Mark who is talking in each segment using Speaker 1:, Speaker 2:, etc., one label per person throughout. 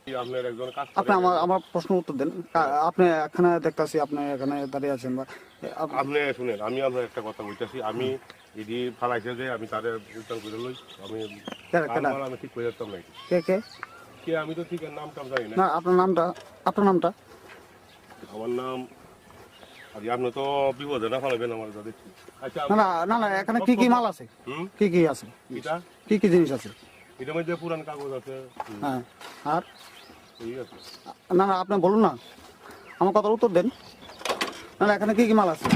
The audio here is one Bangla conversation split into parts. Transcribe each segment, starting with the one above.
Speaker 1: আপনার একজন কাজ
Speaker 2: আপনি
Speaker 1: করে।
Speaker 2: আমার প্রশ্ন উত্তর দেন। আপনি এখানে দেখতাছি আপনি এখানে দাঁড়িয়ে আছেন বা
Speaker 1: আপনি শুনেন, আমি আপনার একটা কথা বলতেছি। আমি ইডি ফালাইছে যে আমি তাদের উত্তর করে লই। আমি
Speaker 2: কেডা
Speaker 1: কাল আমি ঠিক করে যেতাম নাকি
Speaker 2: কে কে
Speaker 1: কে, আমি তো ঠিক নাম টাম জানি না।
Speaker 2: না আপনার নামটা
Speaker 1: আমার নাম আর আপনি তো বিপদে না ফেলাবেন আমার যা দেখছি। আচ্ছা
Speaker 2: না
Speaker 1: আমি
Speaker 2: না না না এখানে কি কি মাল আছে
Speaker 1: হুম
Speaker 2: কি আছে
Speaker 1: এটা
Speaker 2: কি জিনিস আছে
Speaker 1: এটার মধ্যে পুরান কাগজ আছে।
Speaker 2: হ্যাঁ আর
Speaker 1: ঠিক আছে,
Speaker 2: না না আপনি বলুন না আমার কথার উত্তর দেন না না এখানে কি মাল আছে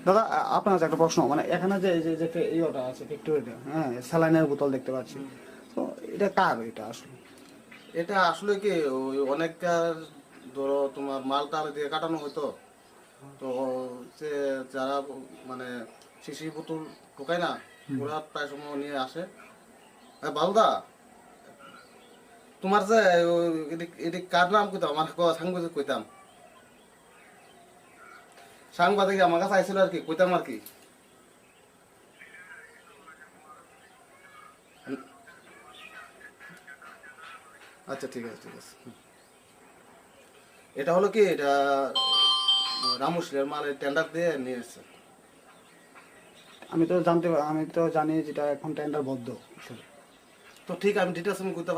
Speaker 2: দাদা আপনার কাছে একটা প্রশ্ন মানে এখানে যে যে যে ইয়েটা আছে ফ্যাক্টরিটা হ্যাঁ স্যালাইনের বোতল দেখতে পাচ্ছি তো এটা কার এটা আসলে
Speaker 3: এটা আসলে কি ওই অনেককার ধরো তোমার মাল টাল দিয়ে কাটানো হতো তো সে যারা মানে শিশি বোতল ঢোকায় না ওরা প্রায় সময় নিয়ে আসে। বালদা তোমার যে এদিক কার নাম কইতাম আমার সাংবাদিক কইতাম সাংবাদিক আমার কাছে আইছিল আর কি কইতাম আর কি। আচ্ছা ঠিক আছে ঠিক আছে। এটা হলো কি এটা রামুশলের মালের টেন্ডার দিয়ে নিয়ে এসছে।
Speaker 2: আমি তো জানি যেটা এখন টেন্ডার বদ্ধ
Speaker 3: তো ঠিক আমি ডিটেলস আমি কইতে